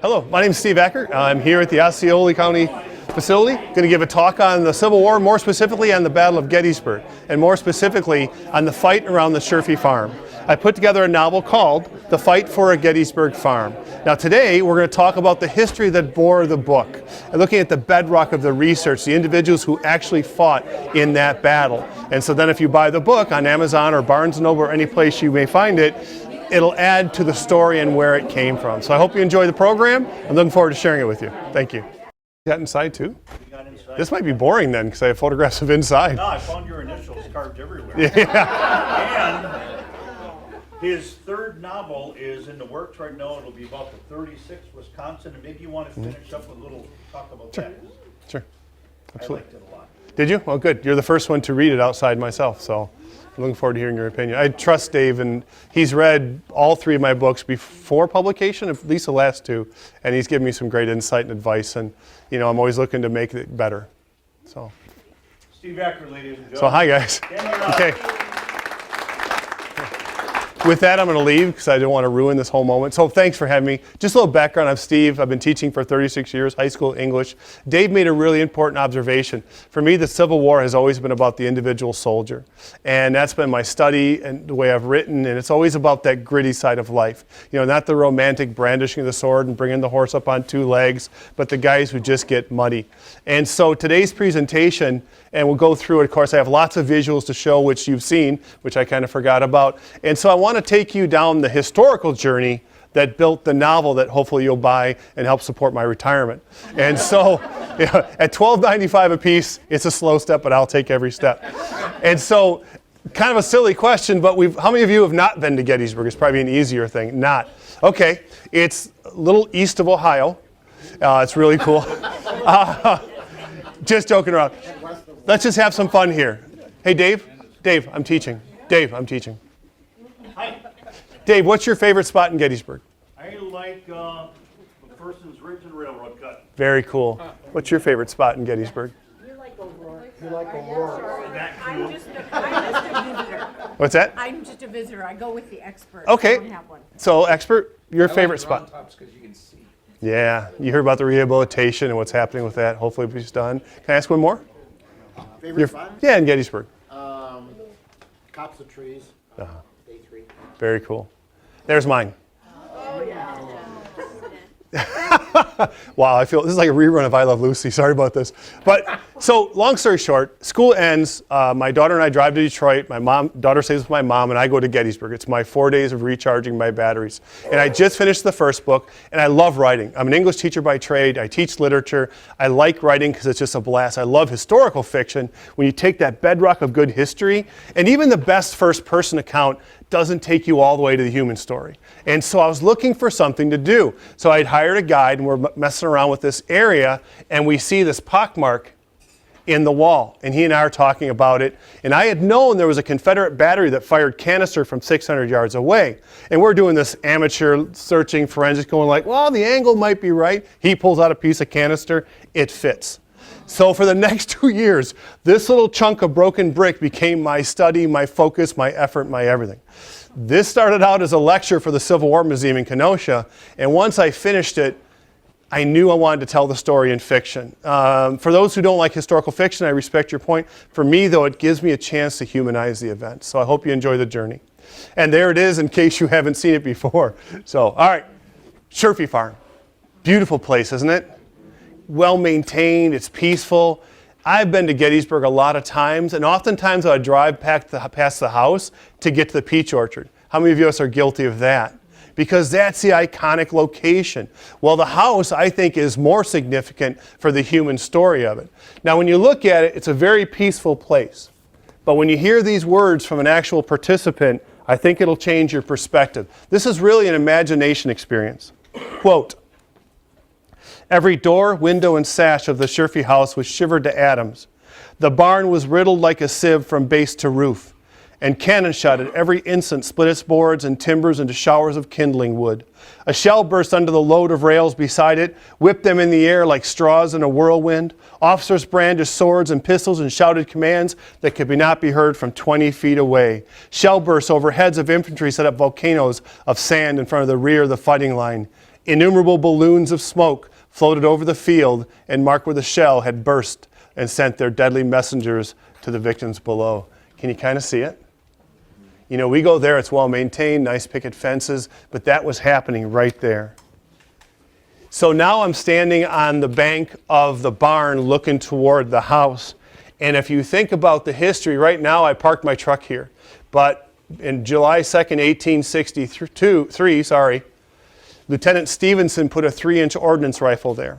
Hello, my name is Steve Acker. I'm here at the Osceola County facility. Going to give a talk on the Civil War, more specifically on the Battle of Gettysburg, and more specifically on the fight around the Sherfy farm. I put together a novel called The Fight for a Gettysburg Farm. Now today we're going to talk about the history that bore the book, and looking at the bedrock of the research, the individuals who actually fought in that battle. And so then if you buy the book on Amazon or Barnes & Noble or any place you may find it, it'll add to the story and where it came from. So I hope you enjoy the program. I'm looking forward to sharing it with you. Thank you. You got inside too? We got inside. This might be boring then, because I have photographs of inside. No, I found your initials carved everywhere. Yeah. And his third novel is in the works right now. It'll be about the 36th Wisconsin, and maybe you want to finish up with a little talk about that. Sure. Absolutely. I liked it a lot. Did you? Well, good. You're the first one to read it outside myself, so I'm looking forward to hearing your opinion. I trust Dave, and he's read all three of my books before publication, at least the last two, and he's given me some great insight and advice, and I'm always looking to make it better. So. Steve Acker, ladies and gentlemen. So hi guys. Okay. With that, I'm going to leave because I don't want to ruin this whole moment. So thanks for having me. Just a little background. I'm Steve. I've been teaching for 36 years, high school English. Dave made a really important observation. For me, the Civil War has always been about the individual soldier. And that's been my study and the way I've written. And it's always about that gritty side of life. Not the romantic brandishing of the sword and bringing the horse up on two legs, but the guys who just get muddy. And so today's presentation, and we'll go through it. Of course, I have lots of visuals to show, which you've seen, which I kind of forgot about. And so I want to take you down the historical journey that built the novel that hopefully you'll buy and help support my retirement. And so at $12.95 a piece, it's a slow step, but I'll take every step. And so kind of a silly question, but how many of you have not been to Gettysburg? It's probably an easier thing. Not. Okay. It's a little east of Ohio. It's really cool. Just joking around. Let's just have some fun here. Hey, Dave. Dave, I'm teaching. Dave, I'm teaching. Hi. Dave, what's your favorite spot in Gettysburg? I like McPherson's Ridge and Railroad Cut. Very cool. What's your favorite spot in Gettysburg? You like Aurora. You like Aurora. I'm just a visitor. What's that? I'm just a visitor. I go with the expert. Okay. I don't have one. So, expert, your favorite spot? Tops because you can see. Yeah, you heard about the rehabilitation and what's happening with that. Hopefully it's done. Can I ask one more? Favorite spot? Yeah, in Gettysburg. Copse of trees. Day 3. Very cool. There's mine. Oh, yeah. Wow, I feel this is like a rerun of I Love Lucy. Sorry about this. But so long story short, school ends. My daughter and I drive to Detroit. Daughter stays with my mom, and I go to Gettysburg. It's my 4 days of recharging my batteries. And I just finished the first book, and I love writing. I'm an English teacher by trade. I teach literature. I like writing because it's just a blast. I love historical fiction. When you take that bedrock of good history, and even the best first-person account doesn't take you all the way to the human story. And so I was looking for something to do. So I'd hired a guide, and we're messing around with this area, and we see this pockmark in the wall. And he and I are talking about it. And I had known there was a Confederate battery that fired canister from 600 yards away. And we're doing this amateur searching forensics going like, well, the angle might be right. He pulls out a piece of canister. It fits. So for the next 2 years, this little chunk of broken brick became my study, my focus, my effort, my everything. This started out as a lecture for the Civil War Museum in Kenosha, and once I finished it, I knew I wanted to tell the story in fiction. For those who don't like historical fiction, I respect your point. For me, though, it gives me a chance to humanize the event. So I hope you enjoy the journey. And there it is in case you haven't seen it before. So, all right, Sherfy Farm. Beautiful place, isn't it? Well maintained, it's peaceful. I've been to Gettysburg a lot of times, and oftentimes I would drive past the house to get to the peach orchard. How many of us are guilty of that? Because that's the iconic location. Well, the house, I think, is more significant for the human story of it. Now, when you look at it, it's a very peaceful place. But when you hear these words from an actual participant, I think it'll change your perspective. This is really an imagination experience. Quote, "Every door, window, and sash of the Sherfy house was shivered to atoms. The barn was riddled like a sieve from base to roof, and cannon shot at every instant split its boards and timbers into showers of kindling wood. A shell burst under the load of rails beside it, whipped them in the air like straws in a whirlwind. Officers brandished swords and pistols and shouted commands that could not be heard from 20 feet away. Shell bursts over heads of infantry set up volcanoes of sand in front of the rear of the fighting line. Innumerable balloons of smoke floated over the field and marked where the shell had burst and sent their deadly messengers to the victims below. Can you kind of see it? You know, we go there, it's well maintained, nice picket fences, but that was happening right there. So now I'm standing on the bank of the barn looking toward the house. And if you think about the history, right now I parked my truck here. But in July 2nd, 1863, Lieutenant Stevenson put a 3-inch ordnance rifle there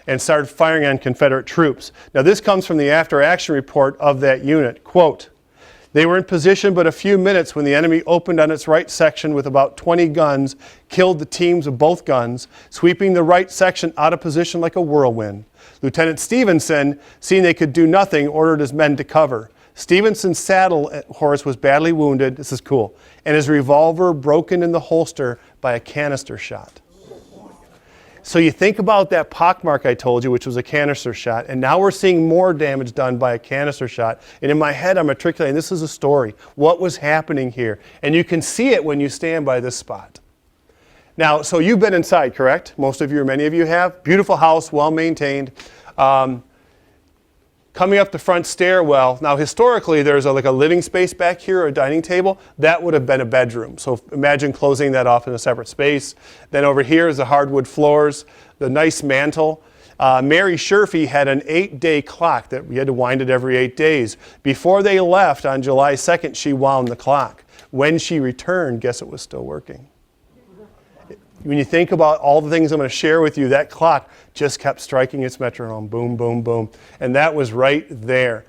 and started firing on Confederate troops. Now this comes from the after-action report of that unit. Quote, "They were in position but a few minutes when the enemy opened on its right section with about 20 guns, killed the teams of both guns, sweeping the right section out of position like a whirlwind. Lieutenant Stevenson, seeing they could do nothing, ordered his men to cover. Stevenson's saddle horse was badly wounded," this is cool, "and his revolver broken in the holster by a canister shot." So you think about that pockmark I told you, which was a canister shot, and now we're seeing more damage done by a canister shot. And in my head, I'm articulating, this is a story. What was happening here? And you can see it when you stand by this spot. Now, so you've been inside, correct? Most of you, or many of you have. Beautiful house, well maintained. Coming up the front stairwell, now historically there's like a living space back here, or a dining table. That would have been a bedroom. So imagine closing that off in a separate space. Then over here is the hardwood floors, the nice mantle. Mary Sherfy had an 8-day clock that we had to wind it every 8 days. Before they left on July 2nd, she wound the clock. When she returned, guess it was still working. When you think about all the things I'm going to share with you, that clock just kept striking its metronome, boom, boom, boom. And that was right there.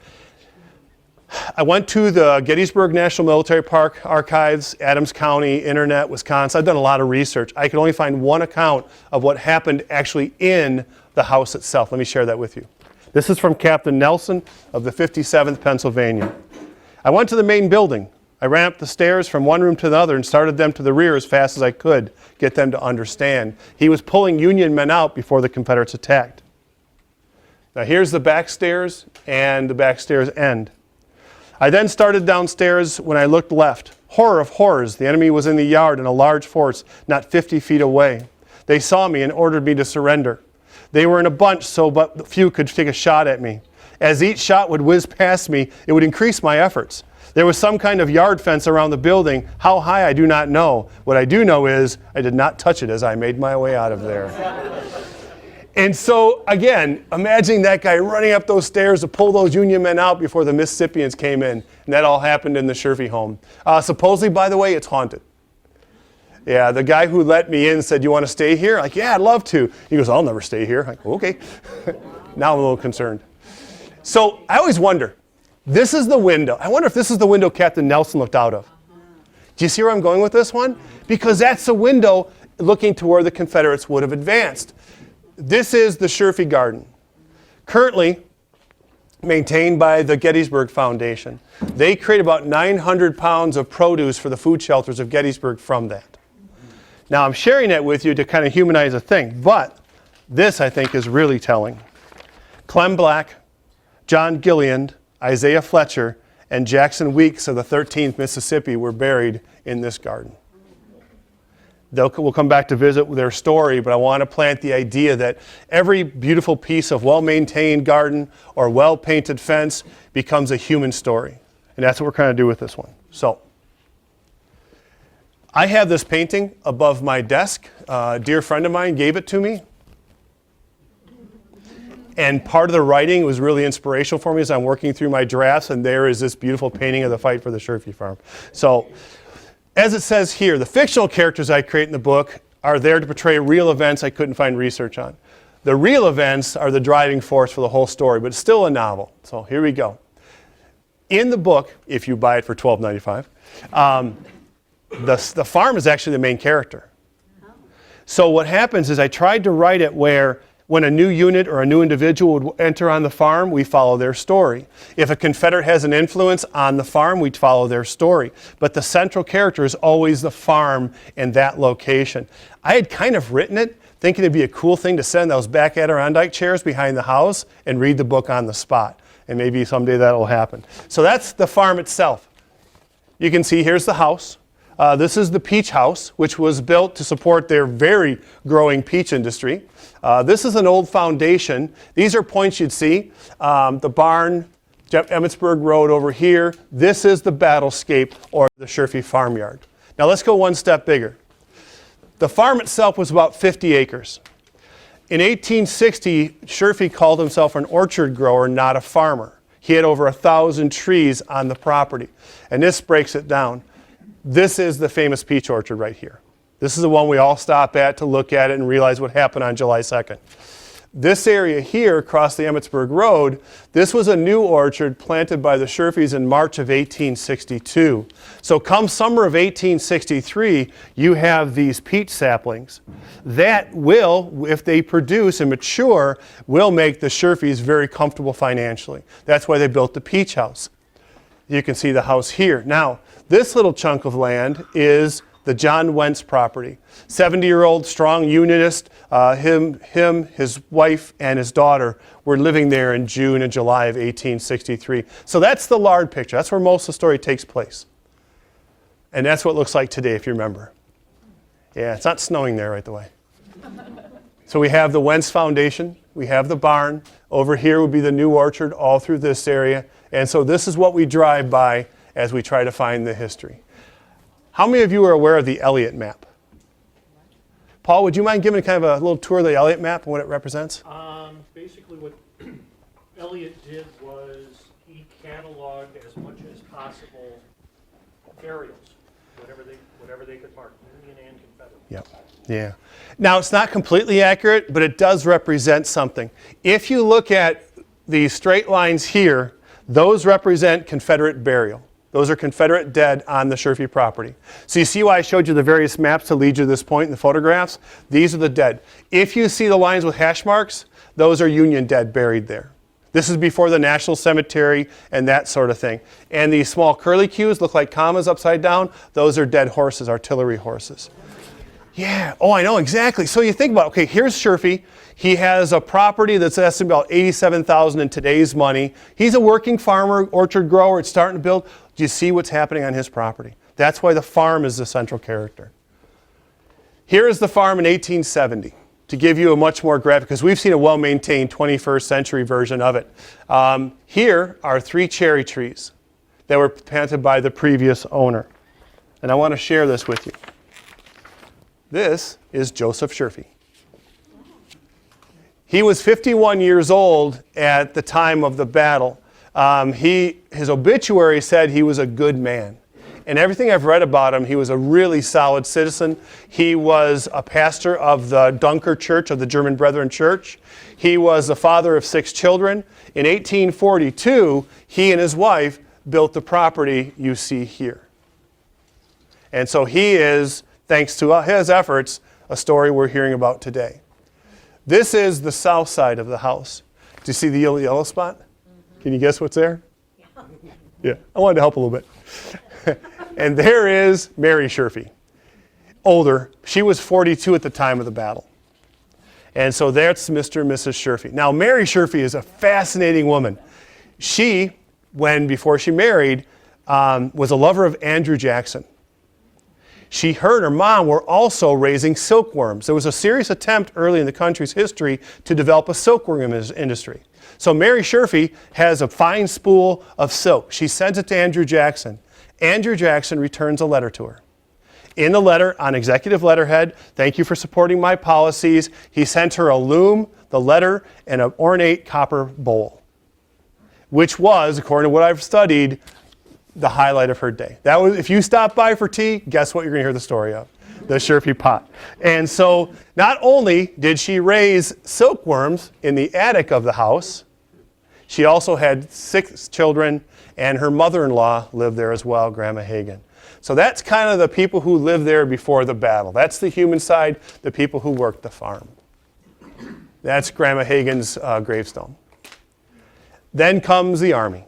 I went to the Gettysburg National Military Park archives, Adams County, Internet, Wisconsin. I've done a lot of research. I could only find one account of what happened actually in the house itself. Let me share that with you. This is from Captain Nelson of the 57th Pennsylvania. "I went to the main building. I ran up the stairs from one room to the other and started them to the rear as fast as I could, get them to understand. He was pulling Union men out before the Confederates attacked." Now here's the back stairs and the back stairs end. "I then started downstairs. When I looked left, horror of horrors, the enemy was in the yard in a large force not 50 feet away. They saw me and ordered me to surrender. They were in a bunch so but few could take a shot at me. As each shot would whiz past me, it would increase my efforts. There was some kind of yard fence around the building. How high, I do not know. What I do know is I did not touch it as I made my way out of there." And so, again, imagine that guy running up those stairs to pull those Union men out before the Mississippians came in. And that all happened in the Sherfy home. Supposedly, by the way, it's haunted. Yeah, the guy who let me in said, "You want to stay here?" I'm like, "Yeah, I'd love to." He goes, "I'll never stay here." I'm like, "Okay." Now I'm a little concerned. So I always wonder, this is the window. I wonder if this is the window Captain Nelson looked out of. Do you see where I'm going with this one? Because that's the window looking to where the Confederates would have advanced. This is the Sherfy Garden, currently maintained by the Gettysburg Foundation. They create about 900 pounds of produce for the food shelters of Gettysburg from that. Now I'm sharing that with you to kind of humanize a thing, but this I think is really telling. Clem Black, John Gilliand, Isaiah Fletcher, and Jackson Weeks of the 13th Mississippi were buried in this garden. We'll come back to visit their story, but I want to plant the idea that every beautiful piece of well-maintained garden or well-painted fence becomes a human story. And that's what we're trying to do with this one. So, I have this painting above my desk. A dear friend of mine gave it to me. And part of the writing was really inspirational for me as I'm working through my drafts, and there is this beautiful painting of the fight for the Sherfy farm. So, as it says here, the fictional characters I create in the book are there to portray real events I couldn't find research on. The real events are the driving force for the whole story, but it's still a novel. So here we go. In the book, if you buy it for $12.95, the farm is actually the main character. So what happens is I tried to write it where when a new unit or a new individual would enter on the farm, we follow their story. If a Confederate has an influence on the farm, we follow their story. But the central character is always the farm and that location. I had kind of written it thinking it'd be a cool thing to sit in those back Adirondack chairs behind the house and read the book on the spot. And maybe someday that'll happen. So that's the farm itself. You can see here's the house. This is the peach house, which was built to support their very growing peach industry. This is an old foundation. These are points you'd see. The barn, Emmitsburg Road over here. This is the battlescape or the Sherfy farmyard. Now let's go one step bigger. The farm itself was about 50 acres. In 1860, Sherfy called himself an orchard grower, not a farmer. He had over 1,000 trees on the property. And this breaks it down. This is the famous peach orchard right here. This is the one we all stop at to look at it and realize what happened on July 2nd. This area here across the Emmitsburg Road, this was a new orchard planted by the Sherfys in March of 1862. So come summer of 1863, you have these peach saplings. That will, if they produce and mature, will make the Sherfys very comfortable financially. That's why they built the peach house. You can see the house here. Now, this little chunk of land is the John Wentz property. 70-year-old strong unionist, his wife, and his daughter were living there in June and July of 1863. So that's the large picture. That's where most of the story takes place. And that's what it looks like today, if you remember. Yeah, it's not snowing there right the way. So we have the Wentz Foundation. We have the barn. Over here would be the new orchard all through this area. And so this is what we drive by as we try to find the history. How many of you are aware of the Elliott map? Paul, would you mind giving kind of a little tour of the Elliott map and what it represents? Basically what Elliott did was he cataloged as much as possible burials, whatever they could mark, Union and Confederate. Yep. Yeah. Now, it's not completely accurate, but it does represent something. If you look at these straight lines here, those represent Confederate burial. Those are Confederate dead on the Sherfy property. So you see why I showed you the various maps to lead you to this point in the photographs? These are the dead. If you see the lines with hash marks, those are Union dead buried there. This is before the National Cemetery and that sort of thing. And these small curly cues look like commas upside down. Those are dead horses, artillery horses. Yeah, oh, I know, exactly. So you think about, okay, here's Sherfy. He has a property that's estimated about $87,000 in today's money. He's a working farmer, orchard grower. It's starting to build. Do you see what's happening on his property? That's why the farm is the central character. Here is the farm in 1870, to give you a much more graphic, because we've seen a well-maintained 21st century version of it. Here are 3 cherry trees that were planted by the previous owner. And I want to share this with you. This is Joseph Sherfy. He was 51 years old at the time of the battle. His obituary said he was a good man. And everything I've read about him, he was a really solid citizen. He was a pastor of the Dunker Church, of the German Brethren Church. He was the father of 6 children. In 1842, he and his wife built the property you see here. And so he is, thanks to his efforts, a story we're hearing about today. This is the south side of the house. Do you see the yellow spot? Mm-hmm. Can you guess what's there? Yeah, I wanted to help a little bit. And there is Mary Sherfy, older. She was 42 at the time of the battle. And so that's Mr. and Mrs. Sherfy. Now, Mary Sherfy is a fascinating woman. She, before she married, was a lover of Andrew Jackson. Her and her mom were also raising silkworms. There was a serious attempt early in the country's history to develop a silkworm industry. So Mary Sherfy has a fine spool of silk. She sends it to Andrew Jackson. Andrew Jackson returns a letter to her. In the letter, on executive letterhead, "Thank you for supporting my policies," he sent her a loom, the letter, and an ornate copper bowl, which was, according to what I've studied, the highlight of her day. That was, if you stop by for tea, guess what you're going to hear the story of? The Sherfy pot. And so not only did she raise silkworms in the attic of the house, she also had 6 children, and her mother-in-law lived there as well, Grandma Hagen. So that's kind of the people who lived there before the battle. That's the human side, the people who worked the farm. That's Grandma Hagen's gravestone. Then comes the Army.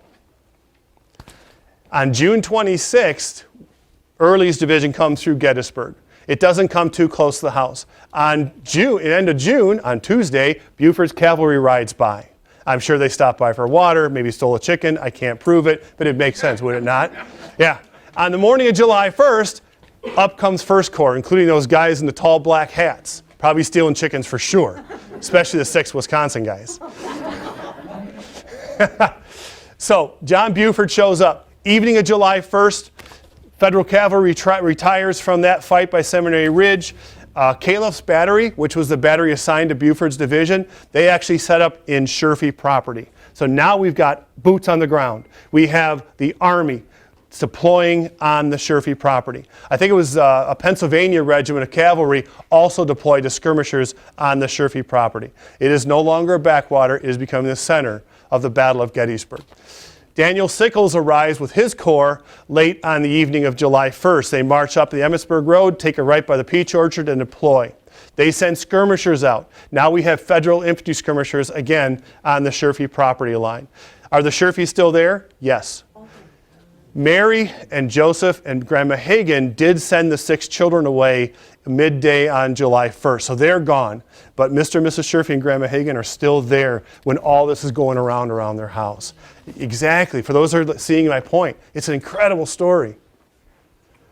On June 26th, Early's division comes through Gettysburg. It doesn't come too close to the house. On end of June, on Tuesday, Buford's cavalry rides by. I'm sure they stopped by for water, maybe stole a chicken. I can't prove it, but it makes sense, would it not? Yeah. On the morning of July 1st, Up comes First Corps, including those guys in the tall black hats. Probably stealing chickens for sure, especially the 6 Wisconsin guys. So John Buford shows up. Evening of July 1st, Federal Cavalry retires from that fight by Seminary Ridge. Caliph's battery, which was the battery assigned to Buford's division, they actually set up in Sherfy property. So now we've got boots on the ground. We have the Army deploying on the Sherfy property. I think it was a Pennsylvania regiment of cavalry also deployed as skirmishers on the Sherfy property. It is no longer a backwater. It is becoming the center of the Battle of Gettysburg. Daniel Sickles arrives with his corps late on the evening of July 1st. They march up the Emmitsburg Road, take a right by the peach orchard, and deploy. They send skirmishers out. Now we have federal infantry skirmishers again on the Sherfy property line. Are the Sherfys still there? Yes. Mary and Joseph and Grandma Hagan did send the 6 children away midday on July 1st. So they're gone. But Mr. and Mrs. Sherfy and Grandma Hagan are still there when all this is going around their house. Exactly. For those who are seeing my point, it's an incredible story.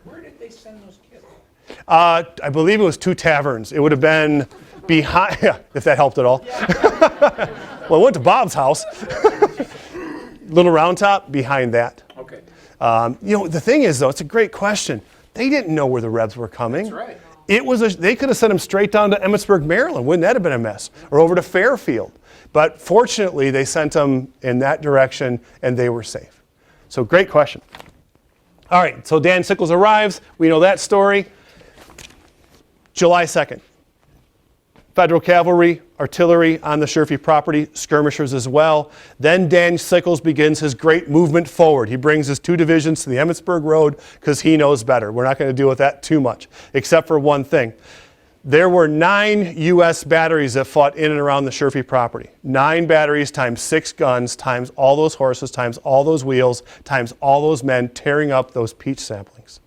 Where did they send those kids? I believe it was 2 taverns. It would have been behind, if that helped at all. Well, I went to Bob's house. Little Round Top, behind that. Okay. The thing is, though, it's a great question. They didn't know where the Rebs were coming. That's right. They could have sent them straight down to Emmitsburg, Maryland. Wouldn't that have been a mess? Or over to Fairfield. But fortunately, they sent them in that direction, and they were safe. So great question. All right, so Dan Sickles arrives. We know that story. July 2nd. Federal cavalry, artillery on the Sherfy property, skirmishers as well. Then Dan Sickles begins his great movement forward. He brings his 2 divisions to the Emmitsburg Road because he knows better. We're not going to deal with that too much, except for one thing. There were 9 U.S. batteries that fought in and around the Sherfy property. 9 batteries times 6 guns times all those horses times all those wheels times all those men tearing up those peach saplings.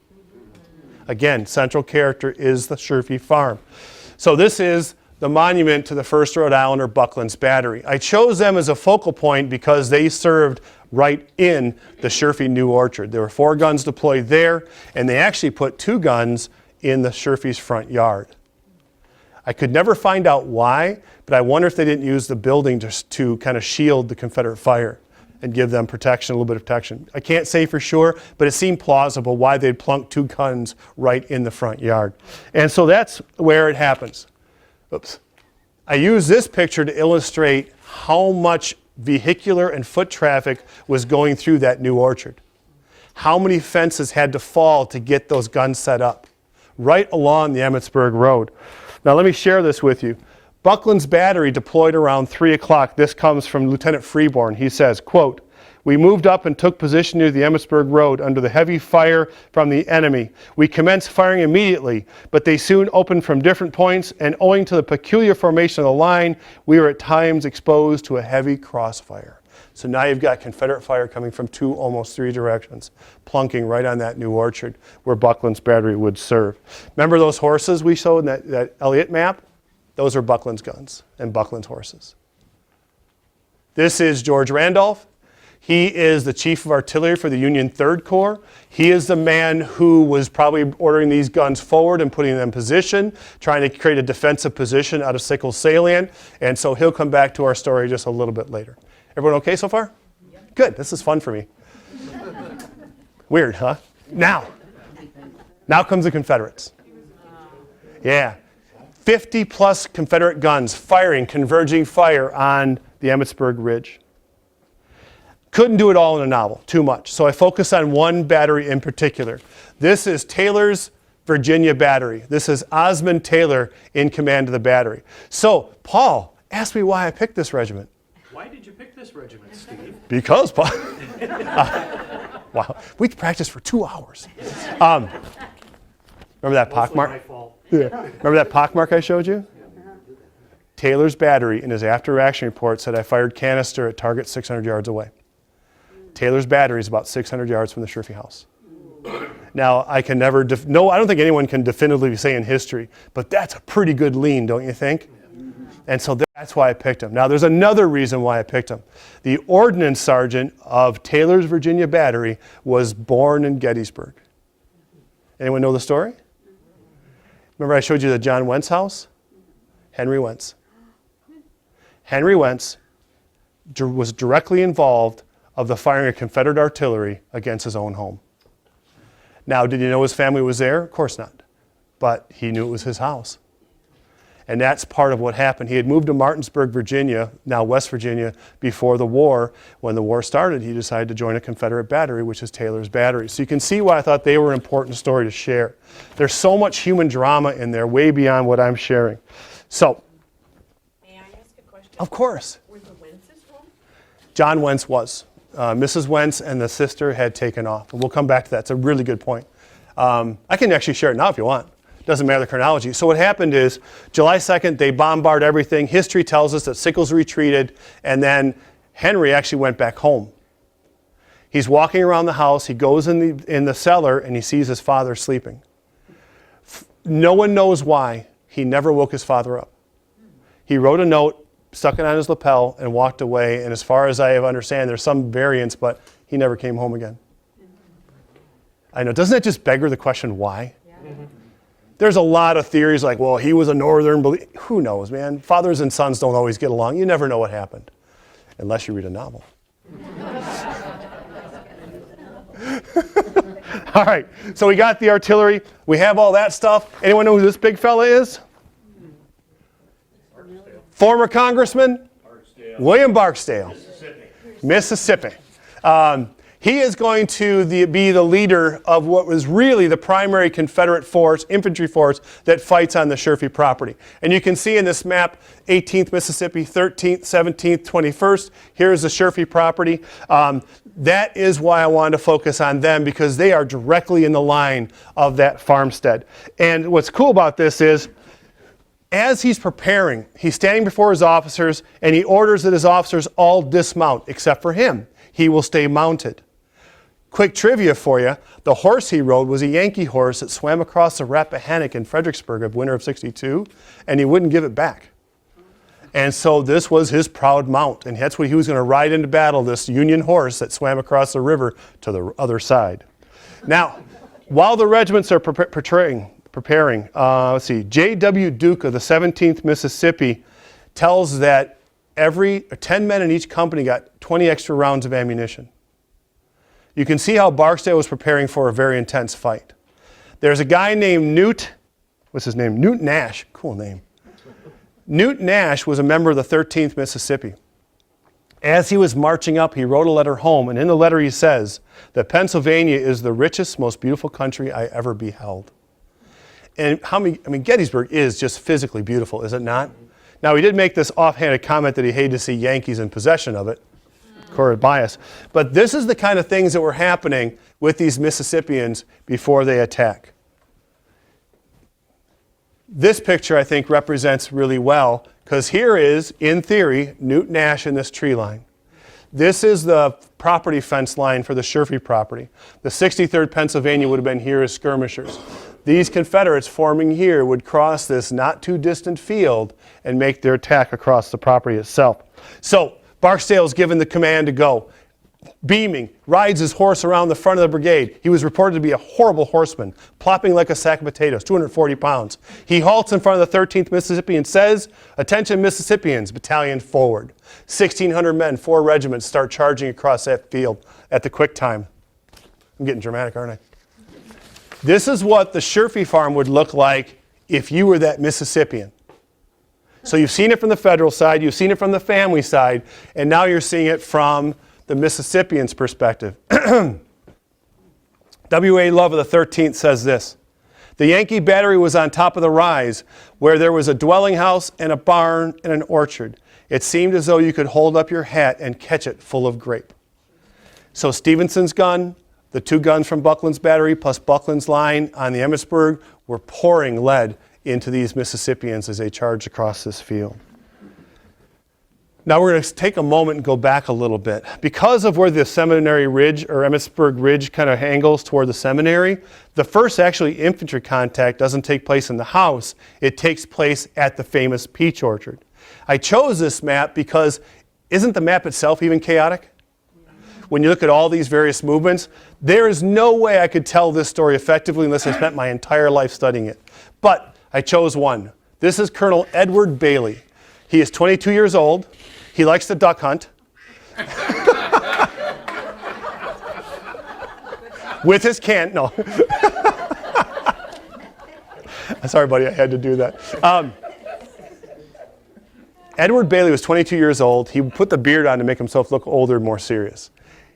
Again, central character is the Sherfy farm. So this is the monument to the 1st Rhode Islander Buckland's Battery. I chose them as a focal point because they served right in the Sherfy New Orchard. There were 4 guns deployed there, and they actually put 2 guns in the Sherfy's front yard. I could never find out why, but I wonder if they didn't use the building just to kind of shield the Confederate fire and give them protection, a little bit of protection. I can't say for sure, but it seemed plausible why they'd plunk 2 guns right in the front yard. And so that's where it happens. Oops. I use this picture to illustrate how much vehicular and foot traffic was going through that new orchard. How many fences had to fall to get those guns set up right along the Emmitsburg Road. Now let me share this with you. Buckland's battery deployed around 3 o'clock. This comes from Lieutenant Freeborn. He says, quote, "We moved up and took position near the Emmitsburg Road under the heavy fire from the enemy. We commenced firing immediately, but they soon opened from different points, and owing to the peculiar formation of the line, we were at times exposed to a heavy crossfire." So now you've got Confederate fire coming from 2, almost 3 directions, plunking right on that new orchard where Buckland's battery would serve. Remember those horses we showed in that Elliott map? Those are Buckland's guns and Buckland's horses. This is George Randolph. He is the chief of artillery for the Union 3rd Corps. He is the man who was probably ordering these guns forward and putting them in position, trying to create a defensive position out of Sickles salient. And so he'll come back to our story just a little bit later. Everyone okay so far? Yep. Good. This is fun for me. Weird, huh? Now comes the Confederates. Yeah. 50 plus Confederate guns firing, converging fire on the Emmitsburg Ridge. Couldn't do it all in a novel, too much. So I focus on one battery in particular. This is Taylor's Virginia Battery. This is Osmond Taylor in command of the battery. So, Paul, ask me why I picked this regiment. Why did you pick this regiment, Steve? Because, Paul. Wow, we practiced for 2 hours. Remember that pockmark? My fault. Yeah. Remember that pockmark I showed you? Taylor's battery in his after-action report said I fired canister at target 600 yards away. Taylor's battery is about 600 yards from the Sherfy house. Now, I can never, I don't think anyone can definitively say in history, but that's a pretty good lean, don't you think? And so that's why I picked him. Now, there's another reason why I picked him. The ordnance sergeant of Taylor's Virginia Battery was born in Gettysburg. Anyone know the story? Remember I showed you the John Wentz house? Henry Wentz. Henry Wentz was directly involved of the firing of Confederate artillery against his own home. Now, did you know his family was there? Of course not. But he knew it was his house. And that's part of what happened. He had moved to Martinsburg, Virginia, now West Virginia, before the war. When the war started, he decided to join a Confederate battery, which is Taylor's Battery. So you can see why I thought they were an important story to share. There's so much human drama in there, way beyond what I'm sharing. So, May I ask a question? of course, Were the Wentz's home? John Wentz was. Mrs. Wentz and the sister had taken off. And we'll come back to that. It's a really good point. I can actually share it now if you want. Doesn't matter the chronology. So what happened is, July 2nd, they bombard everything. History tells us that Sickles retreated, and then Henry actually went back home. He's walking around the house. He goes in the cellar, and he sees his father sleeping. No one knows why. He never woke his father up. He wrote a note, stuck it on his lapel, and walked away. And as far as I understand, there's some variance, but he never came home again. I know. Doesn't that just beggar the question, why? There's a lot of theories like, well, he was a northern believer. Who knows, man? Fathers and sons don't always get along. You never know what happened, unless you read a novel. All right, so we got the artillery. We have all that stuff. Anyone know who this big fella is? Former Congressman? William Barksdale. Mississippi. He is going to be the leader of what was really the primary Confederate force, infantry force, that fights on the Sherfy property. And you can see in this map, 18th Mississippi, 13th, 17th, 21st. Here's the Sherfy property. That is why I wanted to focus on them, because they are directly in the line of that farmstead. And what's cool about this is, as he's preparing, he's standing before his officers, and he orders that his officers all dismount, except for him. He will stay mounted. Quick trivia for you, the horse he rode was a Yankee horse that swam across the Rappahannock in Fredericksburg of winter of '62, and he wouldn't give it back. And so this was his proud mount, and that's what he was going to ride into battle, this Union horse that swam across the river to the other side. Now, while the regiments are preparing, let's see, J.W. Duke of the 17th Mississippi tells that 10 men in each company got 20 extra rounds of ammunition. You can see how Barksdale was preparing for a very intense fight. There's a guy named Newt Nash, cool name. Newt Nash was a member of the 13th Mississippi. As he was marching up, he wrote a letter home, and in the letter he says that Pennsylvania is the richest, most beautiful country I ever beheld. And Gettysburg is just physically beautiful, is it not? Now, he did make this offhanded comment that he hated to see Yankees in possession of it. Corporate bias. But this is the kind of things that were happening with these Mississippians before they attack. This picture, I think, represents really well, because here is, in theory, Newt Nash in this tree line. This is the property fence line for the Sherfy property. The 63rd Pennsylvania would have been here as skirmishers. These Confederates forming here would cross this not too distant field and make their attack across the property itself. So Barksdale is given the command to go. Beaming, rides his horse around the front of the brigade. He was reported to be a horrible horseman, plopping like a sack of potatoes, 240 pounds. He halts in front of the 13th Mississippi and says, "Attention Mississippians, battalion forward." 1,600 men, 4 regiments start charging across that field at the quick time. I'm getting dramatic, aren't I? This is what the Sherfy farm would look like if you were that Mississippian. So you've seen it from the federal side, you've seen it from the family side, and now you're seeing it from the Mississippian's perspective. W.A. Love of the 13th says this: "The Yankee battery was on top of the rise, where there was a dwelling house and a barn and an orchard. It seemed as though you could hold up your hat and catch it full of grape." So Stevenson's gun, the 2 guns from Buckland's battery, plus Buckland's line on the Emmitsburg, were pouring lead into these Mississippians as they charged across this field. Now we're going to take a moment and go back a little bit. Because of where the Seminary Ridge or Emmitsburg Ridge kind of angles toward the seminary, the first actually infantry contact doesn't take place in the house. It takes place at the famous peach orchard. I chose this map because isn't the map itself even chaotic? when you look at all these various movements, there is no way I could tell this story effectively unless I spent my entire life studying it. But I chose one. This is Colonel Edward Bailey. He is 22 years old. He likes to duck hunt. With his can, no. Sorry, buddy, I had to do that. Edward Bailey was 22 years old. He put the beard on to make himself look older and more serious.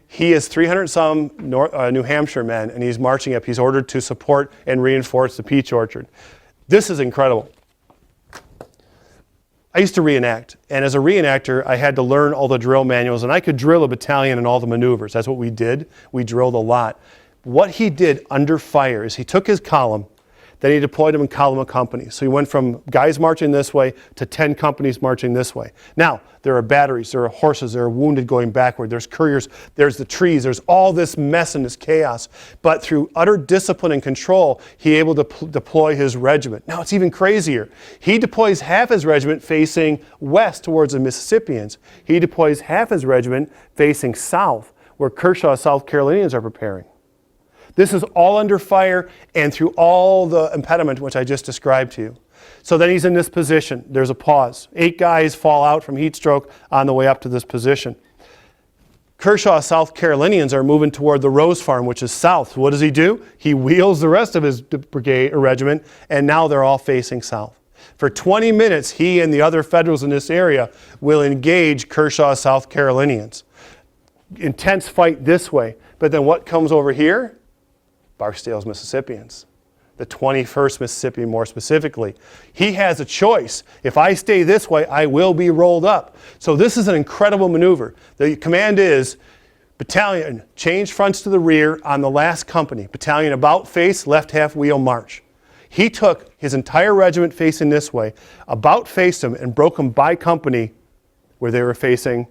He is 300-some New Hampshire men, and he's marching up. He's ordered to support and reinforce the peach orchard. This is incredible. I used to reenact, and as a reenactor, I had to learn all the drill manuals, and I could drill a battalion and all the maneuvers. That's what we did. We drilled a lot. What he did under fire is he took his column, then he deployed them in column of companies. So he went from guys marching this way to 10 companies marching this way. Now, there are batteries, there are horses, there are wounded going backward, there's couriers, there's the trees, there's all this mess and this chaos. But through utter discipline and control, he able to deploy his regiment. Now, it's even crazier. He deploys half his regiment facing west towards the Mississippians. He deploys half his regiment facing south, where Kershaw, South Carolinians are preparing. This is all under fire and through all the impediment which I just described to you. So then he's in this position. There's a pause. 8 guys fall out from heat stroke on the way up to this position. Kershaw, South Carolinians are moving toward the Rose Farm, which is south. What does he do? He wheels the rest of his brigade or regiment, and now they're all facing south. For 20 minutes, he and the other Federals in this area will engage Kershaw, South Carolinians. Intense fight this way. But then what comes over here? Barksdale's Mississippians, the 21st Mississippi more specifically. He has a choice. If I stay this way, I will be rolled up. So this is an incredible maneuver. The command is, battalion, change fronts to the rear on the last company. Battalion about face, left half wheel march. He took his entire regiment facing this way, about faced them and broke them by company where they were facing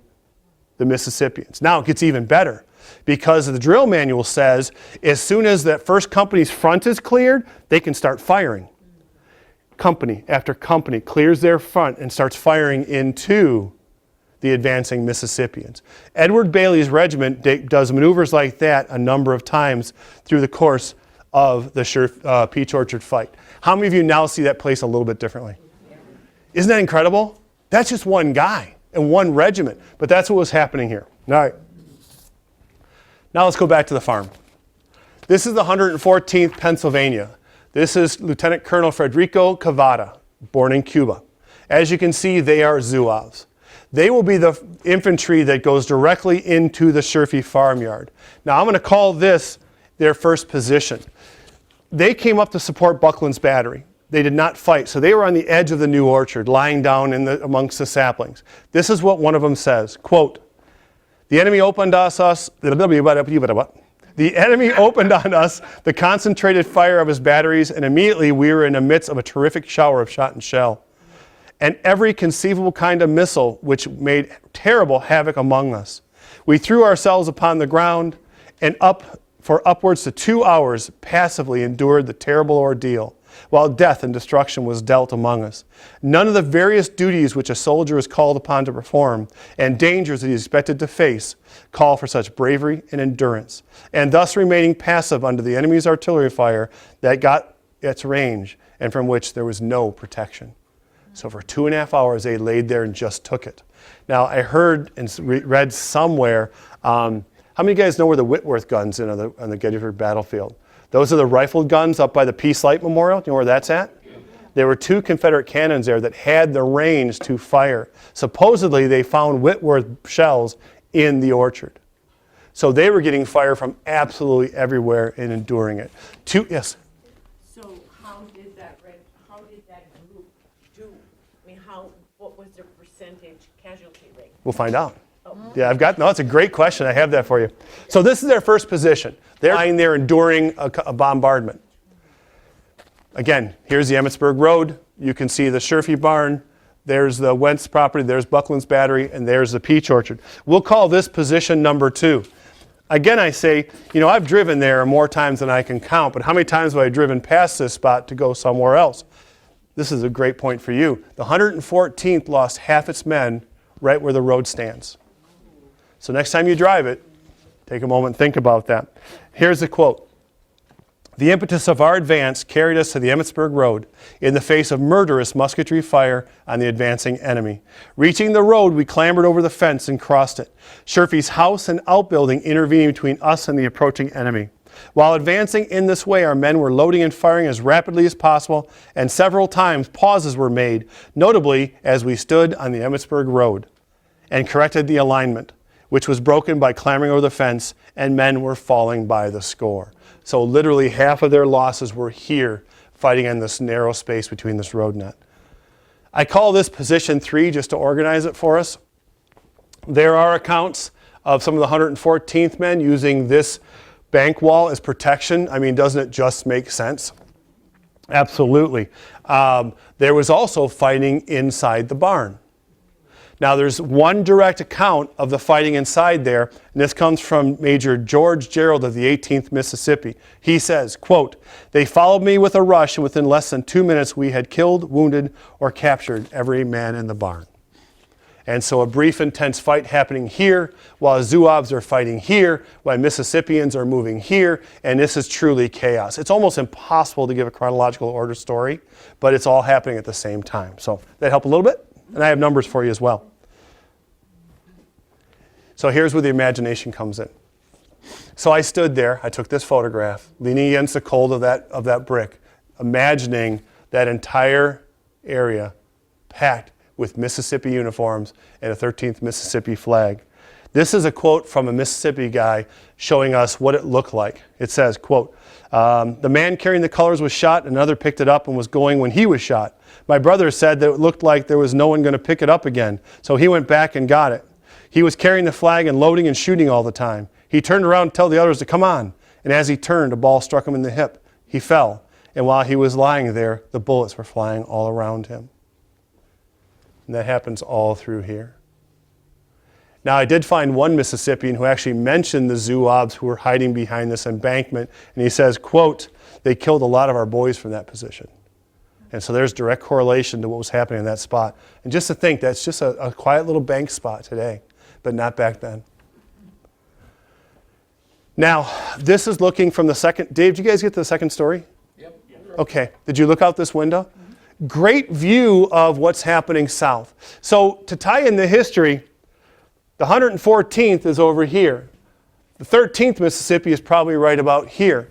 the Mississippians. Now it gets even better. Because the drill manual says as soon as that first company's front is cleared, they can start firing. Company after company clears their front and starts firing into the advancing Mississippians. Edward Bailey's regiment does maneuvers like that a number of times through the course of the Peach Orchard fight. How many of you now see that place a little bit differently? Isn't that incredible? That's just one guy and one regiment, but that's what was happening here. All right. Now let's go back to the farm. This is the 114th Pennsylvania. This is Lieutenant Colonel Federico Cavada, born in Cuba. As you can see, they are Zouaves. They will be the infantry that goes directly into the Sherfy farmyard. Now I'm going to call this their first position. They came up to support Buckland's battery. They did not fight, so they were on the edge of the new orchard, lying down amongst the saplings. This is what one of them says, quote, The enemy opened on us the concentrated fire of his batteries, and immediately we were in the midst of a terrific shower of shot and shell, and every conceivable kind of missile which made terrible havoc among us. We threw ourselves upon the ground and for upwards to 2 hours passively endured the terrible ordeal, while death and destruction was dealt among us. None of the various duties which a soldier is called upon to perform and dangers that he is expected to face call for such bravery and endurance, and thus remaining passive under the enemy's artillery fire that got its range and from which there was no protection. So for 2.5 hours they laid there and just took it. Now I heard and read somewhere, how many of you guys know where the Whitworth guns are on the Gettysburg battlefield? Those are the rifled guns up by the Peace Light Memorial. Do you know where that's at? There were 2 Confederate cannons there that had the range to fire. Supposedly, they found Whitworth shells in the orchard. So they were getting fire from absolutely everywhere and enduring it. Yes? So how did that group do? I mean, what was their percentage casualty rate? We'll find out. Yeah, that's a great question. I have that for you. So this is their first position. They're lying there enduring a bombardment. Again, here's the Emmitsburg Road. You can see the Sherfy barn. There's the Wentz property. There's Buckland's battery. And there's the peach orchard. We'll call this position number 2. Again, I say, I've driven there more times than I can count. But how many times have I driven past this spot to go somewhere else? This is a great point for you. The 114th lost half its men right where the road stands. So next time you drive it, Take a moment and think about that. Here's the quote. The impetus of our advance carried us to the Emmitsburg Road in the face of murderous musketry fire on the advancing enemy. Reaching the road, we clambered over the fence and crossed it, Sherfy's house and outbuilding intervening between us and the approaching enemy. While advancing in this way, our men were loading and firing as rapidly as possible, and several times pauses were made, notably as we stood on the Emmitsburg Road and corrected the alignment, which was broken by clambering over the fence, and men were falling by the score. So literally half of their losses were here, fighting in this narrow space between this road net. I call this position 3 just to organize it for us. There are accounts of some of the 114th men using this bank wall as protection. I mean, doesn't it just make sense? Absolutely. There was also fighting inside the barn. Now, there's one direct account of the fighting inside there, and this comes from Major George Gerald of the 18th Mississippi. He says, quote, "They followed me with a rush, and within less than 2 minutes we had killed, wounded, or captured every man in the barn." And so a brief, intense fight happening here, while Zouaves are fighting here, while Mississippians are moving here, and this is truly chaos. It's almost impossible to give a chronological order story, but it's all happening at the same time. So that help a little bit? And I have numbers for you as well. So here's where the imagination comes in. So I stood there, I took this photograph, leaning against the cold of that brick, imagining that entire area packed with Mississippi uniforms and a 13th Mississippi flag. This is a quote from a Mississippi guy showing us what it looked like. It says, quote, "The man carrying the colors was shot, and another picked it up and was going when he was shot. My brother said that it looked like there was no one going to pick it up again, so he went back and got it. He was carrying the flag and loading and shooting all the time. He turned around to tell the others to come on, and as he turned, a ball struck him in the hip. He fell, and while he was lying there, the bullets were flying all around him." And that happens all through here. Now, I did find one Mississippian who actually mentioned the Zouaves who were hiding behind this embankment, and he says, quote, "They killed a lot of our boys from that position." And so there's direct correlation to what was happening in that spot. And just to think, that's just a quiet little bank spot today, but not back then. Now, this is looking from the second. Dave, did you guys get to the second story? Yep. Okay. Did you look out this window? Great view of what's happening south. So to tie in the history, the 114th is over here. The 13th Mississippi is probably right about here.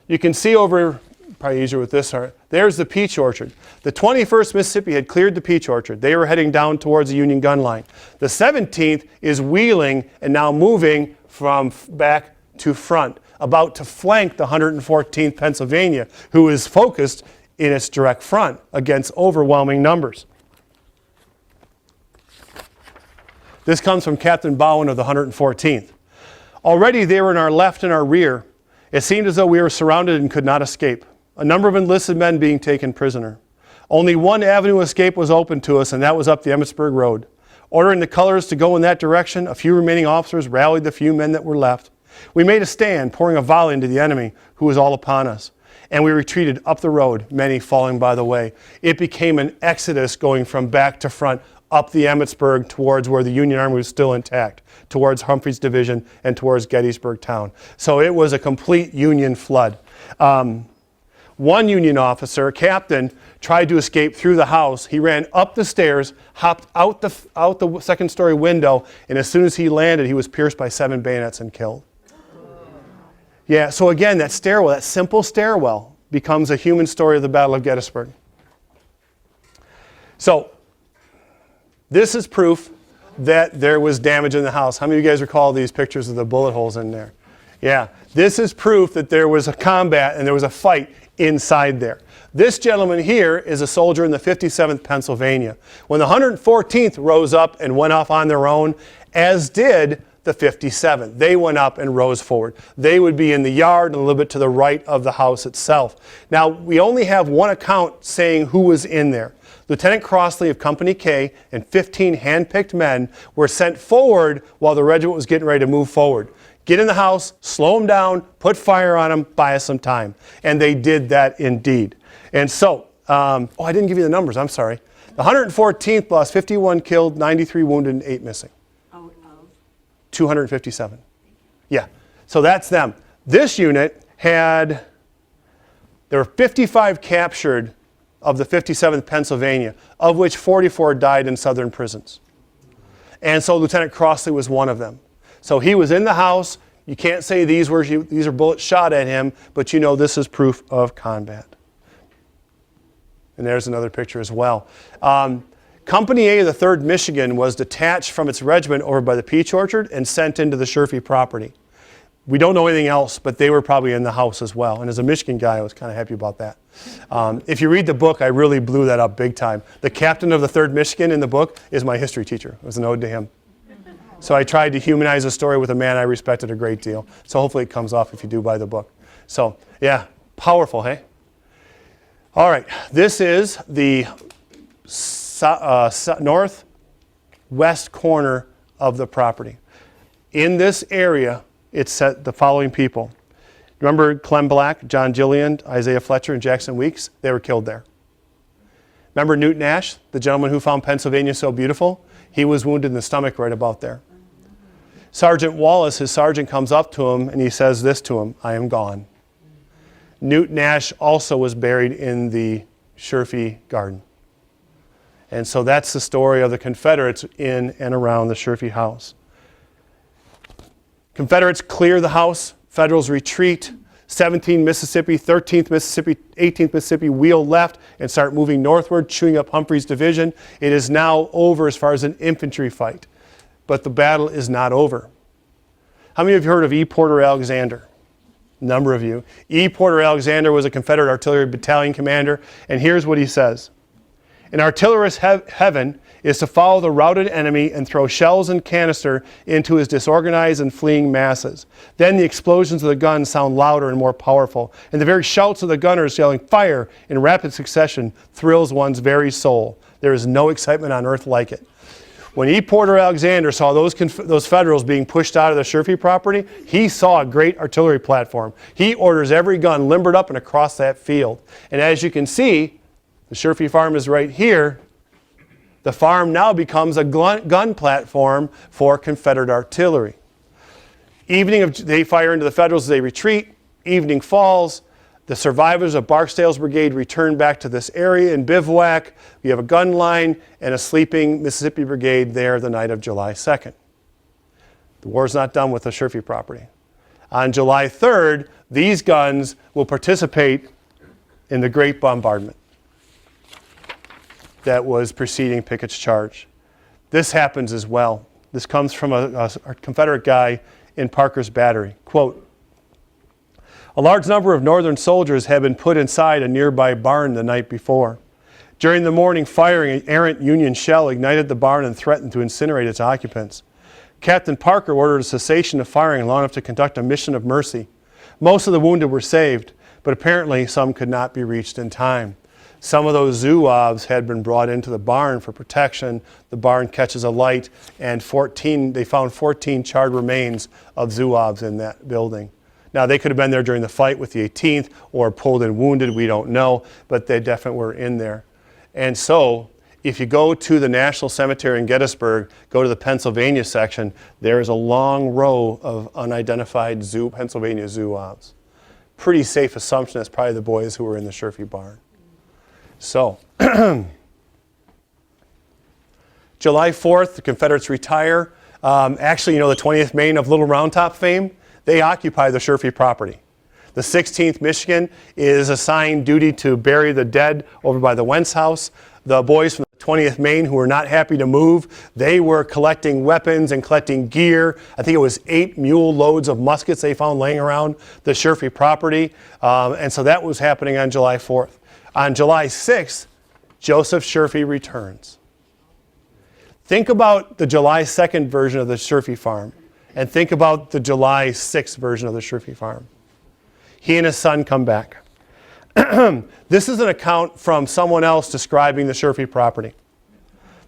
You can see over, probably easier with this, there's the peach orchard. The 21st Mississippi had cleared the peach orchard. They were heading down towards the Union gun line. The 17th is wheeling and now moving from back to front, about to flank the 114th Pennsylvania, who is focused in its direct front against overwhelming numbers. This comes from Captain Bowen of the 114th. Already they were in our left and our rear. It seemed as though we were surrounded and could not escape. A number of enlisted men being taken prisoner. Only one avenue of escape was open to us, and that was up the Emmitsburg Road. Ordering the colors to go in that direction, a few remaining officers rallied the few men that were left. We made a stand, pouring a volley into the enemy, who was all upon us. And we retreated up the road, many falling by the way. It became an exodus going from back to front, up the Emmitsburg towards where the Union Army was still intact, towards Humphreys Division and towards Gettysburg Town. So it was a complete Union flood. One Union officer, a captain, tried to escape through the house. He ran up the stairs, hopped out the second story window, and as soon as he landed, he was pierced by 7 bayonets and killed. Yeah, so again, that stairwell, that simple stairwell, becomes a human story of the Battle of Gettysburg. So, this is proof that there was damage in the house. How many of you guys recall these pictures of the bullet holes in there? Yeah, this is proof that there was a combat and there was a fight inside there. This gentleman here is a soldier in the 57th Pennsylvania. When the 114th rose up and went off on their own, as did the 57th. They went up and rose forward. They would be in the yard and a little bit to the right of the house itself. Now, we only have one account saying who was in there. Lieutenant Crossley of Company K and 15 hand-picked men were sent forward while the regiment was getting ready to move forward. Get in the house, slow them down, put fire on them, buy us some time. And they did that indeed. And so, I didn't give you the numbers, I'm sorry. The 114th lost 51 killed, 93 wounded, and 8 missing. 257. Yeah. So that's them. This unit had, there were 55 captured of the 57th Pennsylvania, of which 44 died in southern prisons. And so Lieutenant Crossley was one of them. So he was in the house. You can't say these are bullets shot at him, but you know this is proof of combat. And there's another picture as well. Company A of the 3rd Michigan was detached from its regiment over by the peach orchard and sent into the Sherfy property. We don't know anything else, but they were probably in the house as well. And as a Michigan guy, I was kind of happy about that. If you read the book, I really blew that up big time. The captain of the 3rd Michigan in the book is my history teacher. It was an ode to him. So I tried to humanize the story with a man I respected a great deal. So hopefully it comes off if you do buy the book. So yeah, powerful, hey? All right, this is the northwest corner of the property. In this area, it's set the following people. Remember Clem Black, John Gillian, Isaiah Fletcher, and Jackson Weeks? They were killed there. Remember Newt Nash, the gentleman who found Pennsylvania so beautiful? He was wounded in the stomach right about there. Sergeant Wallace, his sergeant, comes up to him and he says this to him, "I am gone." Newt Nash also was buried in the Sherfy garden. And so that's the story of the Confederates in and around the Sherfy house. Confederates clear the house, Federals retreat, 17th Mississippi, 13th Mississippi, 18th Mississippi wheel left and start moving northward, chewing up Humphreys' division. It is now over as far as an infantry fight, but the battle is not over. How many of you heard of E. Porter Alexander? A number of you. E. Porter Alexander was a Confederate artillery battalion commander, and here's what he says. An artillerist's heaven is to follow the routed enemy and throw shells and canister into his disorganized and fleeing masses. Then the explosions of the guns sound louder and more powerful, and the very shouts of the gunners yelling fire in rapid succession thrills one's very soul. There is no excitement on earth like it. When E. Porter Alexander saw those Federals being pushed out of the Sherfy property, he saw a great artillery platform. He orders every gun limbered up and across that field. And as you can see, the Sherfy farm is right here. The farm now becomes a gun platform for Confederate artillery. They fire into the Federals as they retreat. Evening falls. The survivors of Barksdale's brigade return back to this area and bivouac. We have a gun line and a sleeping Mississippi brigade there the night of July 2nd. The war's not done with the Sherfy property. On July 3rd, these guns will participate in the Great Bombardment that was preceding Pickett's charge. This happens as well. This comes from a Confederate guy in Parker's Battery. Quote, "A large number of Northern soldiers had been put inside a nearby barn the night before. During the morning firing, an errant Union shell ignited the barn and threatened to incinerate its occupants. Captain Parker ordered a cessation of firing long enough to conduct a mission of mercy. Most of the wounded were saved, but apparently some could not be reached in time. Some of those Zouaves had been brought into the barn for protection. The barn catches alight, and they found 14 charred remains of Zouaves in that building. Now, they could have been there during the fight with the 18th or pulled and wounded, we don't know, but they definitely were in there. And so, if you go to the National Cemetery in Gettysburg, go to the Pennsylvania section, there is a long row of unidentified Pennsylvania Zouaves. Pretty safe assumption that's probably the boys who were in the Sherfy barn. So, July 4th, the Confederates retire. Actually, you know, the 20th Maine of Little Round Top fame, they occupy the Sherfy property. The 16th Michigan is assigned duty to bury the dead over by the Wentz house. The boys from the 20th Maine who were not happy to move, they were collecting weapons and collecting gear. I think it was 8 mule loads of muskets they found laying around the Sherfy property. And so that was happening on July 4th. On July 6th, Joseph Sherfy returns. Think about the July 2nd version of the Sherfy farm, and think about the July 6th version of the Sherfy farm. He and his son come back. This is an account from someone else describing the Sherfy property.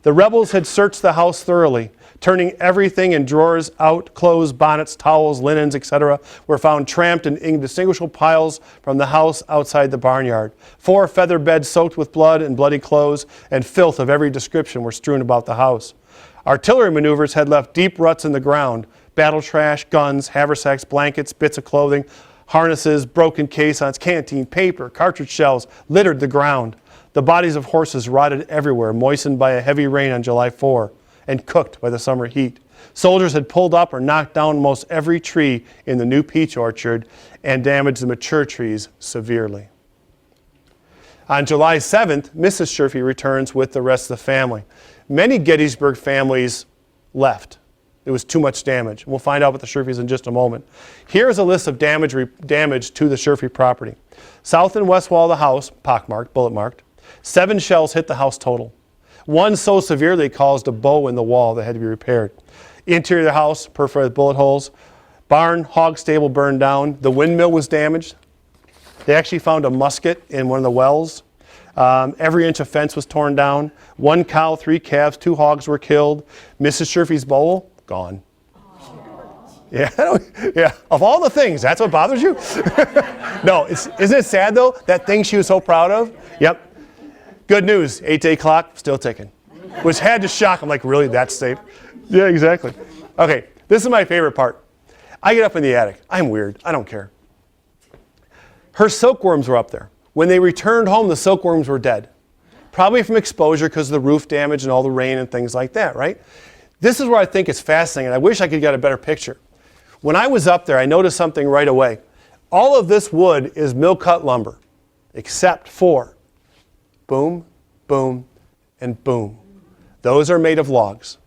The rebels had searched the house thoroughly, turning everything in drawers out, clothes, bonnets, towels, linens, etc., were found tramped in indistinguishable piles from the house outside the barnyard. 4 feather beds soaked with blood and bloody clothes and filth of every description were strewn about the house. Artillery maneuvers had left deep ruts in the ground, battle trash, guns, haversacks, blankets, bits of clothing, harnesses, broken caissons, canteen, paper, cartridge shells littered the ground. The bodies of horses rotted everywhere, moistened by a heavy rain on July 4 and cooked by the summer heat. Soldiers had pulled up or knocked down most every tree in the new peach orchard and damaged the mature trees severely. On July 7th, Mrs. Sherfy returns with the rest of the family. Many Gettysburg families left. It was too much damage. We'll find out with the Sherfys in just a moment. Here's a list of damage to the Sherfy property. South and west wall of the house, pockmarked, bullet marked. 7 shells hit the house total. One so severely caused a bow in the wall that had to be repaired. Interior of the house, perforated bullet holes. Barn, hog stable burned down. The windmill was damaged. They actually found a musket in one of the wells. Every inch of fence was torn down. 1 cow, 3 calves, 2 hogs were killed. Mrs. Sherfy's bowl, gone. Yeah, yeah. Of all the things, that's what bothers you? No, isn't it sad though? That thing she was so proud of? Yep. Good news, 8-day clock, still ticking. Which had to shock. I'm like, really, that's safe? Yeah, exactly. Okay, this is my favorite part. I get up in the attic. I'm weird. I don't care. Her silkworms were up there. When they returned home, the silkworms were dead. Probably from exposure because of the roof damage and all the rain and things like that, right? This is where I think it's fascinating. I wish I could get a better picture. When I was up there, I noticed something right away. All of this wood is mill-cut lumber, except for boom, boom, and boom. Those are made of logs.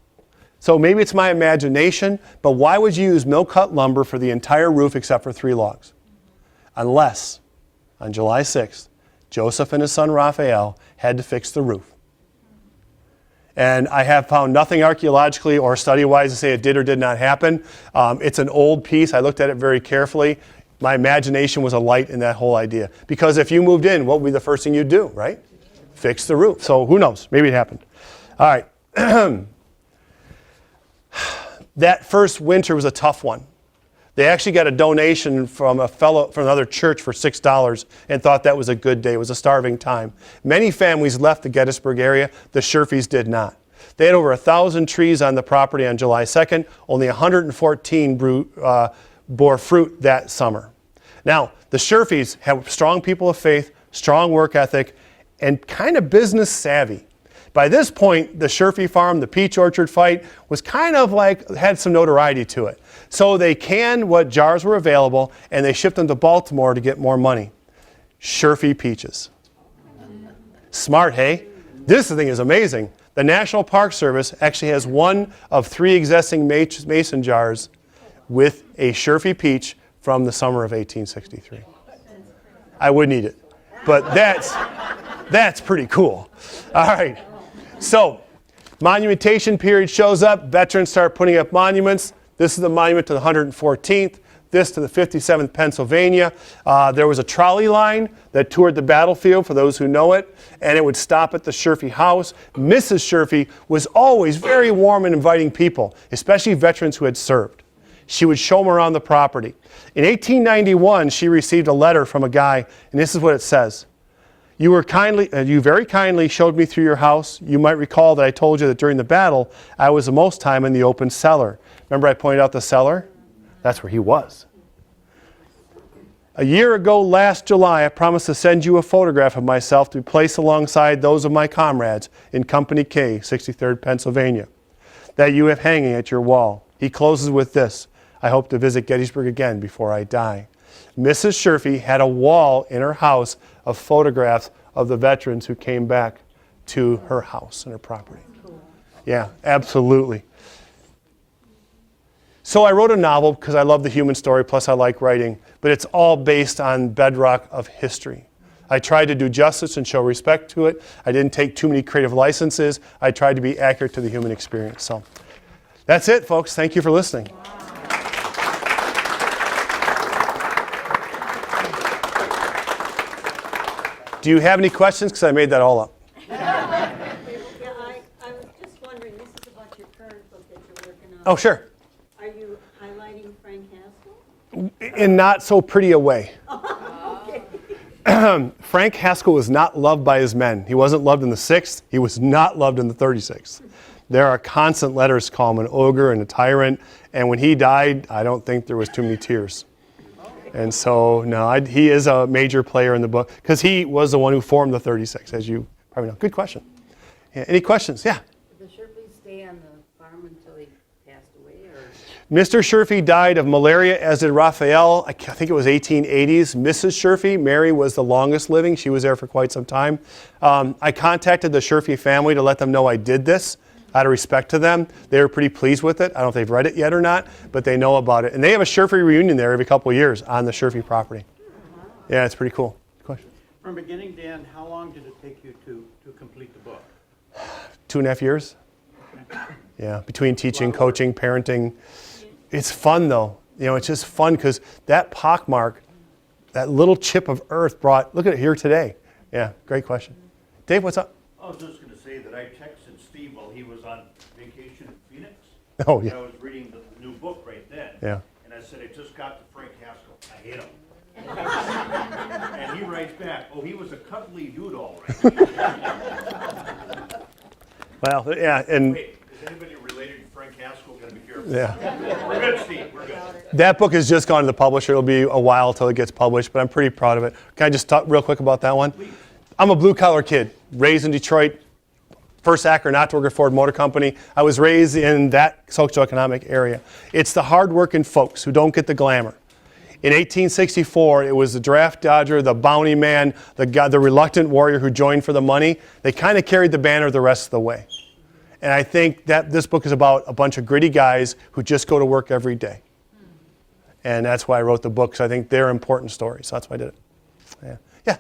So maybe it's my imagination, but why would you use mill-cut lumber for the entire roof except for 3 logs? Unless, on July 6th, Joseph and his son Raphael had to fix the roof. And I have found nothing archaeologically or study-wise to say it did or did not happen. It's an old piece. I looked at it very carefully. My imagination was alight in that whole idea. Because if you moved in, what would be the first thing you'd do, right? Fix the roof. So who knows? Maybe it happened. All right. That first winter was a tough one. They actually got a donation from another church for $6 and thought that was a good day. It was a starving time. Many families left the Gettysburg area. The Sherfys did not. They had over 1,000 trees on the property on July 2nd. Only 114 bore fruit that summer. Now, the Sherfys have strong people of faith, strong work ethic, and kind of business savvy. By this point, the Sherfy farm, the peach orchard fight, was kind of like, had some notoriety to it. So they canned what jars were available, and they shipped them to Baltimore to get more money. Sherfy peaches. Smart, hey? This thing is amazing. The National Park Service actually has one of 3 existing mason jars with a Sherfy peach from the summer of 1863. I wouldn't eat it, but that's pretty cool. All right. So, monumentation period shows up. Veterans start putting up monuments. This is the monument to the 114th. This to the 57th Pennsylvania. There was a trolley line that toured the battlefield, for those who know it, and it would stop at the Sherfy house. Mrs. Sherfy was always very warm and inviting people, especially veterans who had served. She would show them around the property. In 1891, she received a letter from a guy, and this is what it says. You very kindly showed me through your house. You might recall that I told you that during the battle, I was the most time in the open cellar. Remember I pointed out the cellar? That's where he was. A year ago last July, I promised to send you a photograph of myself to be placed alongside those of my comrades in Company K, 63rd Pennsylvania, that you have hanging at your wall. He closes with this. I hope to visit Gettysburg again before I die. Mrs. Sherfy had a wall in her house of photographs of the veterans who came back to her house and her property. Yeah, absolutely. So I wrote a novel because I love the human story, plus I like writing, but it's all based on bedrock of history. I tried to do justice and show respect to it. I didn't take too many creative licenses. I tried to be accurate to the human experience. So that's it, folks. Thank you for listening. Do you have any questions? Because I made that all up. Yeah, I was just wondering, this is about your current book that you're working on. Oh, sure. Are you highlighting Frank Haskell? In not so pretty a way. Okay. Frank Haskell was not loved by his men. He wasn't loved in the 6th. He was not loved in the 36th. there are constant letters calling him an ogre and a tyrant. And when he died, I don't think there was too many tears. And so, no, he is a major player in the book because he was the one who formed the 36, as you probably know. Good question. Yeah, any questions? Yeah. Did the Sherfy stay on the farm until he passed away, or? Mr. Sherfy died of malaria, as did Raphael. I think it was 1880s. Mrs. Sherfy, Mary, was the longest living. She was there for quite some time. I contacted the Sherfy family to let them know I did this, out of respect to them. They were pretty pleased with it. I don't know if they've read it yet or not, but they know about it. And they have a Sherfy reunion there every couple of years on the Sherfy property. Yeah, it's pretty cool. Question? From beginning to end, how long did it take you to complete the book? 2.5 years. Yeah, between teaching, coaching, parenting. It's fun though. You know, it's just fun because that pockmark, that little chip of earth brought, look at it here today. Yeah, great question. Dave, what's up? I was just gonna say that I texted Steve while he was on vacation in Phoenix. Oh, And yeah. I was reading the new book right then. Yeah. And I said, I just got to Frank Haskell. I hate him. And he writes back, oh, he was a cuddly dude all right. Well, yeah, and Wait, is anybody related to Frank Haskell gonna be here? yeah. We're good, Steve, we're good. That book has just gone to the publisher. It'll be a while till it gets published, but I'm pretty proud of it. Can I just talk real quick about that one? I'm a blue-collar kid, raised in Detroit, first Acker not to work at Ford Motor Company. I was raised in that socioeconomic area. It's the hard-working folks who don't get the glamour. In 1864, it was the draft dodger, the bounty man, the reluctant warrior who joined for the money. They kind of carried the banner the rest of the way. And I think that this book is about a bunch of gritty guys who just go to work every day. And that's why I wrote the book, because I think they're important stories. So that's why I did it. Yeah. Yeah.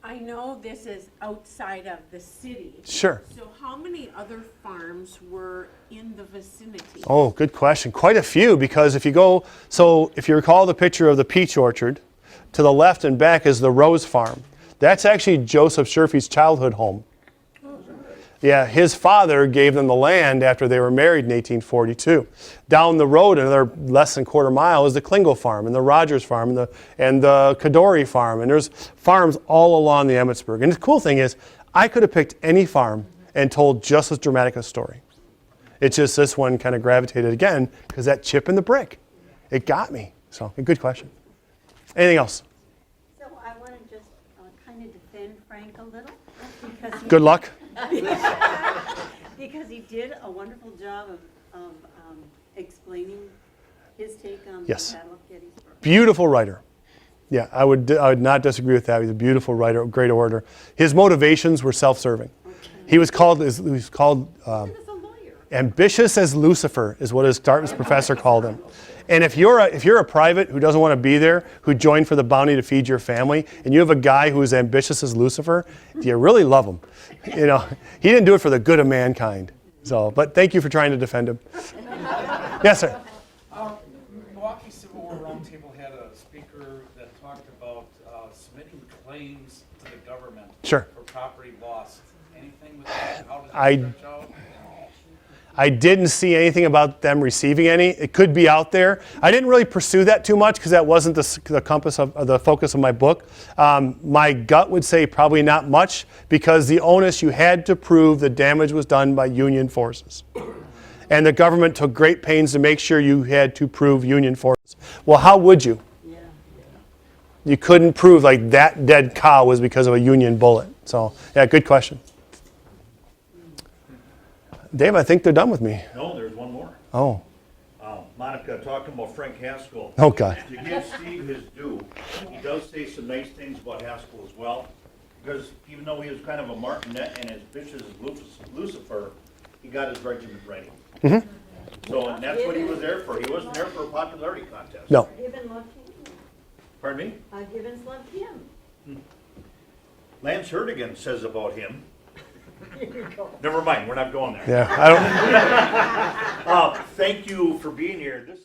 I know this is outside of the city. Sure. So how many other farms were in the vicinity? Oh, good question. Quite a few, because if you recall the picture of the peach orchard, to the left and back is the Rose Farm. That's actually Joseph Sherfy's childhood home. Yeah, his father gave them the land after they were married in 1842. Down the road, another less than quarter mile, is the Klingel Farm and the Rogers Farm and the Kadori Farm. And there's farms all along the Emmitsburg. And the cool thing is, I could have picked any farm and told just as dramatic a story. It's just this one kind of gravitated again because that chip in the brick, it got me. So, a good question. Anything else? So I want to just kind of defend Frank a little. Because Good luck. because he did a wonderful job of explaining his take on Yes. the Battle of Gettysburg. Beautiful writer. Yeah, I would not disagree with that. He's a beautiful writer, great orator. His motivations were self-serving. He was called As a lawyer. ambitious as Lucifer, is what his Dartmouth professor called him. And if you're a private who doesn't want to be there, who joined for the bounty to feed your family, and you have a guy who is ambitious as Lucifer, do you really love him? You know, he didn't do it for the good of mankind. So, but thank you for trying to defend him. Yes, sir. Milwaukee Civil War Roundtable had a speaker that talked about submitting claims to the government Sure. for property lost. Anything with that? How does I- that stretch out? I didn't see anything about them receiving any. It could be out there. I didn't really pursue that too much because that wasn't the compass of the focus of my book. My gut would say probably not much because the onus, you had to prove the damage was done by Union forces. And the government took great pains to make sure you had to prove Union forces. Well, how would you? Yeah. You couldn't prove like that dead cow was because of a Union bullet. So, yeah, good question. Dave, I think they're done with me. No, there's one more. Oh, Monica, talking about Frank Haskell. oh God. To give Steve his due, he does say some nice things about Haskell as well. Because even though he was kind of a martinet and as vicious as Lucifer, he got his regiment ready. So, and that's what he was there for. He wasn't there for a popularity contest. No. Gibbon loved him. Pardon me? Gibbons loved him. Lance Herdigan says about him. Never mind, we're not going there. Yeah, I don't. Thank you for being here. This